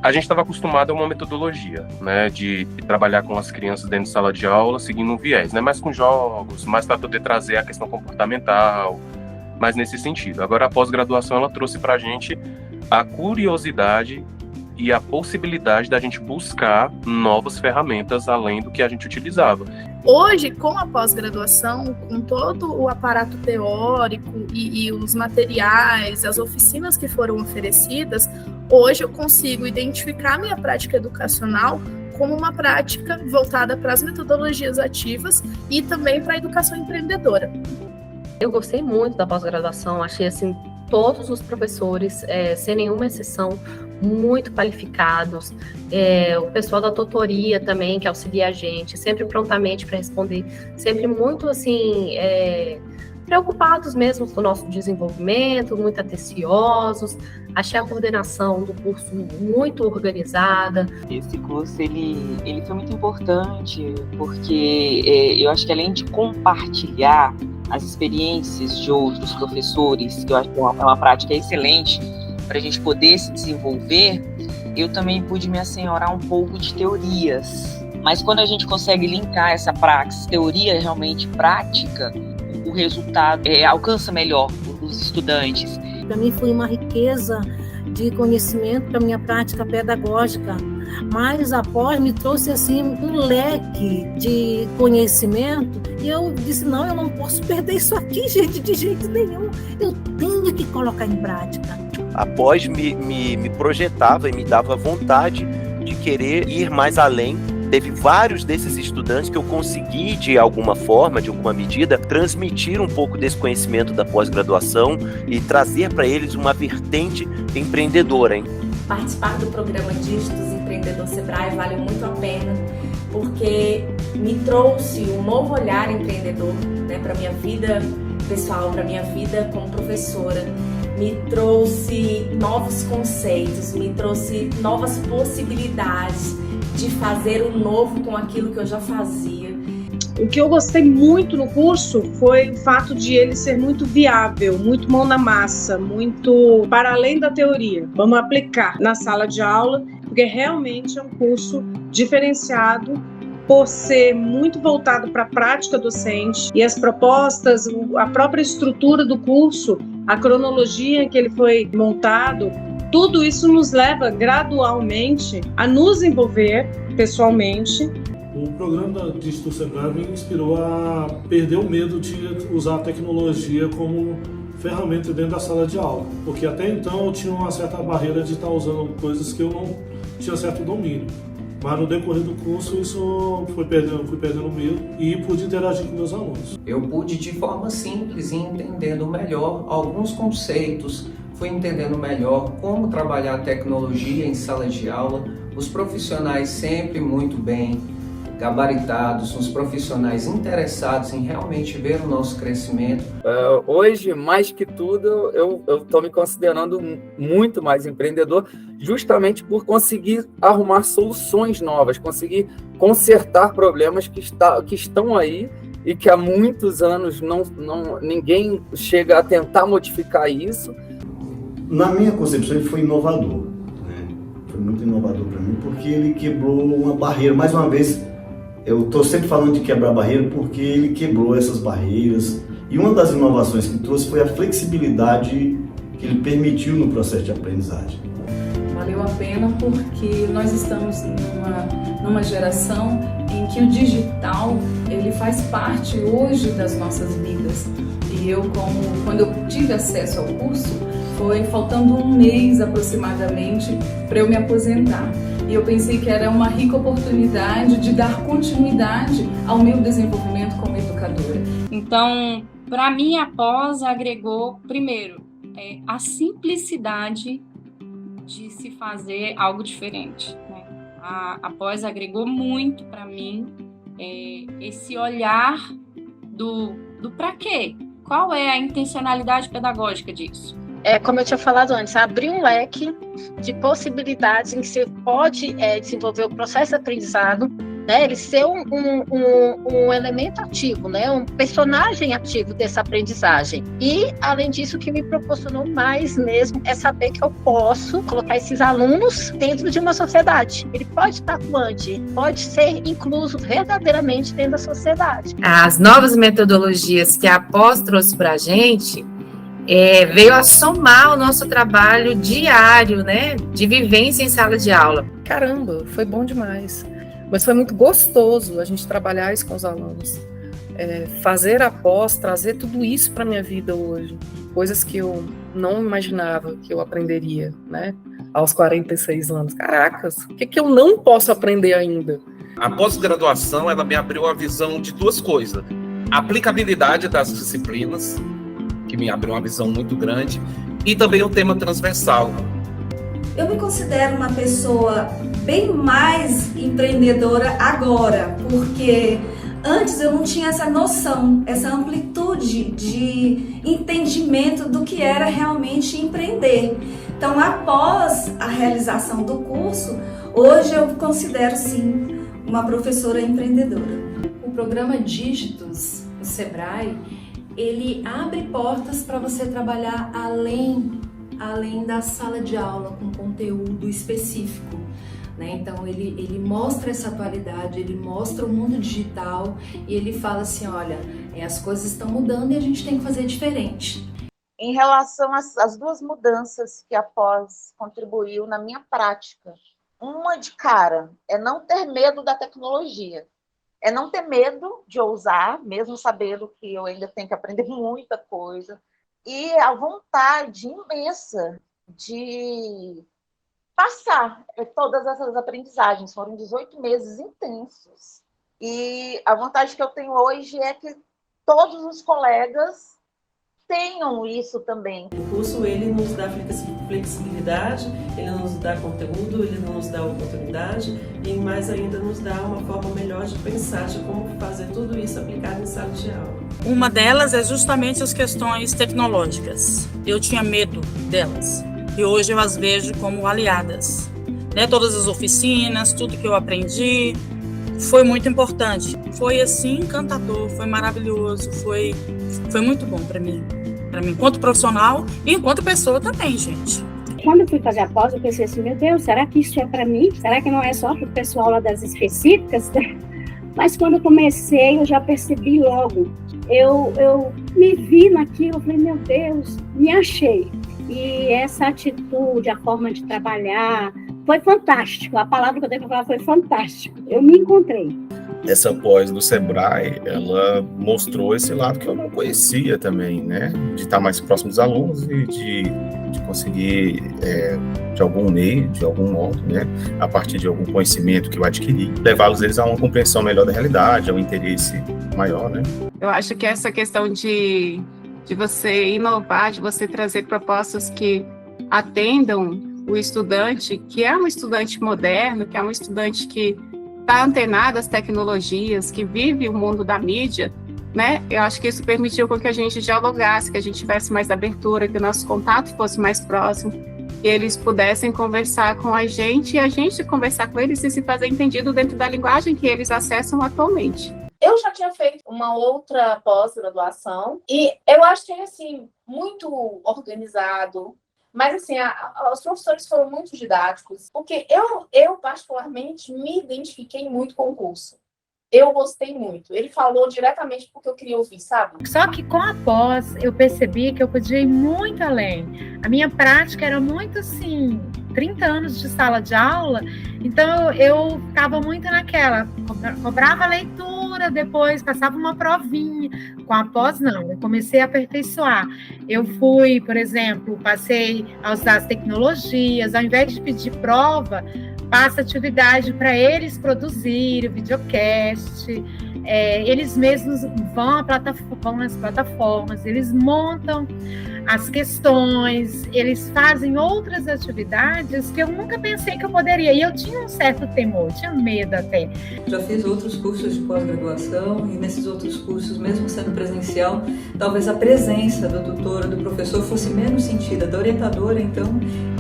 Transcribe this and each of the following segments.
A gente estava acostumado a uma metodologia, né, de trabalhar com as crianças dentro de sala de aula, seguindo um viés, né, mais com jogos, mais para poder trazer a questão comportamental, mais nesse sentido. Agora, a pós-graduação, ela trouxe para a gente a curiosidade e a possibilidade da gente buscar novas ferramentas além do que a gente utilizava. Hoje, com a pós-graduação, com todo o aparato teórico e os materiais, as oficinas que foram oferecidas, hoje eu consigo identificar minha prática educacional como uma prática voltada para as metodologias ativas e também para a educação empreendedora. Eu gostei muito da pós-graduação, achei assim, todos os professores, sem nenhuma exceção, muito qualificados, o pessoal da tutoria também, que auxilia a gente, sempre prontamente para responder, sempre muito assim, preocupados mesmo com o nosso desenvolvimento, muito atenciosos. Achei a coordenação do curso muito organizada. Esse curso, ele foi muito importante, porque eu acho que além de compartilhar as experiências de outros professores, que eu acho que é uma prática excelente para a gente poder se desenvolver, eu também pude me assenhorar um pouco de teorias. Mas quando a gente consegue linkar essa praxis, teoria realmente prática, o resultado alcança melhor os estudantes. Para mim foi uma riqueza de conhecimento para a minha prática pedagógica, mas a pós me trouxe assim um leque de conhecimento e eu disse, não, eu não posso perder isso aqui, gente, de jeito nenhum, eu tenho que colocar em prática. A pós me projetava e me dava vontade de querer ir mais além. Teve vários desses estudantes que eu consegui, de alguma forma, de alguma medida, transmitir um pouco desse conhecimento da pós-graduação e trazer para eles uma vertente empreendedora. Participar do programa Dígitos Empreendedor Sebrae vale muito a pena, porque me trouxe um novo olhar empreendedor, né, para a minha vida pessoal, para a minha vida como professora. Me trouxe novos conceitos, me trouxe novas possibilidades de fazer o novo com aquilo que eu já fazia. O que eu gostei muito no curso foi o fato de ele ser muito viável, muito mão na massa, muito para além da teoria. Vamos aplicar na sala de aula, porque realmente é um curso diferenciado por ser muito voltado para a prática docente e as propostas, a própria estrutura do curso, a cronologia em que ele foi montado, tudo isso nos leva gradualmente a nos envolver pessoalmente. O programa da Dígito Sebrae me inspirou a perder o medo de usar a tecnologia como ferramenta dentro da sala de aula, porque até então eu tinha uma certa barreira de estar usando coisas que eu não tinha certo domínio. Mas no decorrer do curso isso fui perdendo medo e pude interagir com meus alunos. Eu pude de forma simples ir entendendo melhor alguns conceitos, fui entendendo melhor como trabalhar a tecnologia em sala de aula, os profissionais sempre muito bem gabaritados, os profissionais interessados em realmente ver o nosso crescimento. Hoje, mais que tudo, eu estou me considerando muito mais empreendedor, justamente por conseguir arrumar soluções novas, conseguir consertar problemas que estão aí e que há muitos anos ninguém chega a tentar modificar isso. Na minha concepção, ele foi inovador, né? Foi muito inovador para mim, porque ele quebrou uma barreira. Mais uma vez, eu estou sempre falando de quebrar barreira porque ele quebrou essas barreiras. E uma das inovações que trouxe foi a flexibilidade que ele permitiu no processo de aprendizagem. Valeu a pena porque nós estamos numa geração em que o digital ele faz parte hoje das nossas vidas. E eu, quando eu tive acesso ao curso, foi faltando um mês aproximadamente para eu me aposentar. E eu pensei que era uma rica oportunidade de dar continuidade ao meu desenvolvimento como educadora. Então, para mim, a pós agregou, primeiro, a simplicidade de se fazer algo diferente, né? A pós agregou muito para mim esse olhar do para quê? Qual é a intencionalidade pedagógica disso? Como eu tinha falado antes, abrir um leque de possibilidades em que você pode desenvolver o processo de aprendizado né? Ele ser um elemento ativo, né? Um personagem ativo dessa aprendizagem. E, além disso, o que me proporcionou mais mesmo é saber que eu posso colocar esses alunos dentro de uma sociedade. Ele pode estar atuante, pode ser incluso verdadeiramente dentro da sociedade. As novas metodologias que a pós trouxe para a gente veio a somar o nosso trabalho diário, né, de vivência em sala de aula. Caramba, foi bom demais. Mas foi muito gostoso a gente trabalhar isso com os alunos. Fazer a pós, trazer tudo isso para a minha vida hoje. Coisas que eu não imaginava que eu aprenderia, né, aos 46 anos. Caracas, o que eu não posso aprender ainda? A pós-graduação, ela me abriu a visão de duas coisas. A aplicabilidade das disciplinas, que me abriu uma visão muito grande, e também o tema transversal. Eu me considero uma pessoa bem mais empreendedora agora, porque antes eu não tinha essa noção, essa amplitude de entendimento do que era realmente empreender. Então, após a realização do curso, hoje eu considero sim uma professora empreendedora. O programa Dígitos, o Sebrae, ele abre portas para você trabalhar além da sala de aula, com conteúdo específico, né? Então ele mostra essa atualidade, ele mostra o mundo digital e ele fala assim, olha, as coisas estão mudando e a gente tem que fazer diferente. Em relação às duas mudanças que a pós contribuiu na minha prática, uma de cara é não ter medo da tecnologia. É não ter medo de ousar, mesmo sabendo que eu ainda tenho que aprender muita coisa. E a vontade imensa de passar todas essas aprendizagens. Foram 18 meses intensos. E a vontade que eu tenho hoje é que todos os colegas tenham isso também. O curso, ele nos dá flexibilidade, ele nos dá conteúdo, ele nos dá oportunidade e mais ainda nos dá uma forma melhor de pensar de como fazer tudo isso aplicado em sala de aula. Uma delas é justamente as questões tecnológicas. Eu tinha medo delas e hoje eu as vejo como aliadas, né? Todas as oficinas, tudo que eu aprendi foi muito importante. Foi assim encantador, foi maravilhoso, foi muito bom para mim enquanto profissional e enquanto pessoa também, gente. Quando eu fui fazer a pós, eu pensei assim, meu Deus, será que isso é para mim? Será que não é só para o pessoal lá das específicas? Mas quando eu comecei, eu já percebi logo. Eu me vi naquilo, eu falei, meu Deus, me achei. E essa atitude, a forma de trabalhar, foi fantástico. A palavra que eu tenho para falar foi fantástico. Eu me encontrei. Essa pós do Sebrae, ela mostrou esse lado que eu não conhecia também, né? De estar mais próximo dos alunos e de conseguir, de algum meio, de algum modo, né? A partir de algum conhecimento que eu adquiri, levá-los eles a uma compreensão melhor da realidade, a um interesse maior, né? Eu acho que essa questão de você inovar, de você trazer propostas que atendam o estudante, que é um estudante moderno, que é um estudante que está antenado às tecnologias, que vive o mundo da mídia, né? Eu acho que isso permitiu com que a gente dialogasse, que a gente tivesse mais abertura, que o nosso contato fosse mais próximo, que eles pudessem conversar com a gente e a gente conversar com eles e se fazer entendido dentro da linguagem que eles acessam atualmente. Eu já tinha feito uma outra pós-graduação e eu achei, assim, muito organizado. Mas, assim, os professores foram muito didáticos, porque eu particularmente, me identifiquei muito com o curso. Eu gostei muito. Ele falou diretamente porque eu queria ouvir, sabe? Só que com a pós, eu percebi que eu podia ir muito além. A minha prática era muito, assim, 30 anos de sala de aula, então eu ficava muito naquela, cobrava leitura, depois passava uma provinha. Com a pós, não, eu comecei a aperfeiçoar. Eu fui, por exemplo, passei a usar as tecnologias, ao invés de pedir prova, passa atividade para eles produzirem o videocast, eles mesmos vão às plataformas, eles montam as questões, eles fazem outras atividades que eu nunca pensei que eu poderia. E eu tinha um certo temor, tinha medo até. Já fiz outros cursos de pós-graduação e nesses outros cursos, mesmo sendo presencial, talvez a presença do tutor ou do professor fosse menos sentida. Da orientadora, então,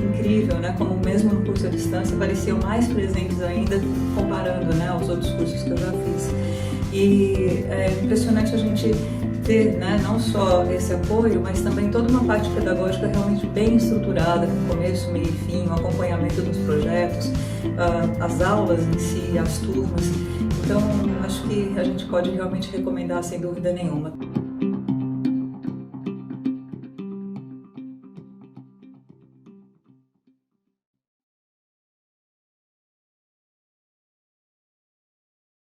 incrível, né? Como mesmo no curso à distância, pareciam mais presentes ainda, comparando, né, aos outros cursos que eu já fiz. E é impressionante a gente ter, né, não só esse apoio, mas também toda uma parte pedagógica realmente bem estruturada, com começo, meio e fim, o acompanhamento dos projetos, as aulas em si, as turmas. Então, acho que a gente pode realmente recomendar sem dúvida nenhuma.